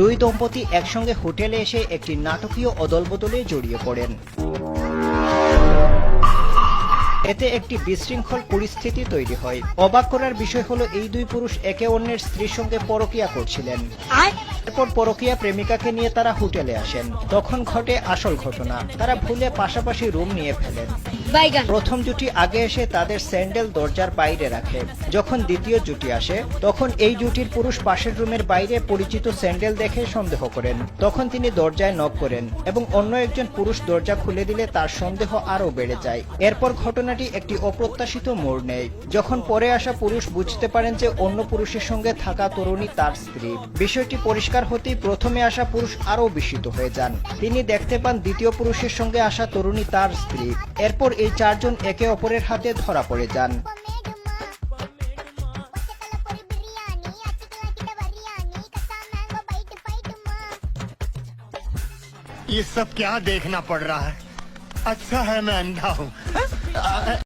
দুই দম্পতি একসঙ্গে হোটেলে এসে একটি নাটকীয় অদলবদলে জড়িয়ে পড়েন। এতে একটি বিশৃঙ্খল পরিস্থিতি তৈরি হয়। অবাক করার বিষয় হলো এই দুই পুরুষ একে অন্যের স্ত্রীর সঙ্গে পরকীয়া করছিলেন। এরপর পরকীয়া প্রেমিকাকে নিয়ে তারা হোটেলে আসেন। তখন ঘটে আসল ঘটনা, তারা ভুলে পাশাপাশি রুম নিয়ে ফেলেন। প্রথম জুটি আগে এসে তাদের স্যান্ডেল দরজার বাইরে রাখে। যখন দ্বিতীয় জুটি আসে তখন এই জুটির পুরুষ পাশের রুমের বাইরে পরিচিত স্যান্ডেল দেখে সন্দেহ করেন। তখন তিনি দরজায় নক করেন এবং অন্য একজন পুরুষ দরজা খুলে দিলে তার সন্দেহ আরও বেড়ে যায়। এরপর ঘটনাটি একটি অপ্রত্যাশিত মোড় নেয়, যখন পরে আসা পুরুষ বুঝতে পারেন যে অন্য পুরুষের সঙ্গে থাকা তরুণী তার স্ত্রী। বিষয়টি পরিষ্কার হতেই প্রথমে আসা পুরুষ আরও বিস্মিত হয়ে যান। তিনি দেখতে পান দ্বিতীয় পুরুষের সঙ্গে আসা তরুণী তার স্ত্রী। এরপর এই চারজন একে অপরের হাতে ধরা পড়ে যান। ये सब क्या देखना पड़ रहा है? अच्छा है मैं अंधा हूँ।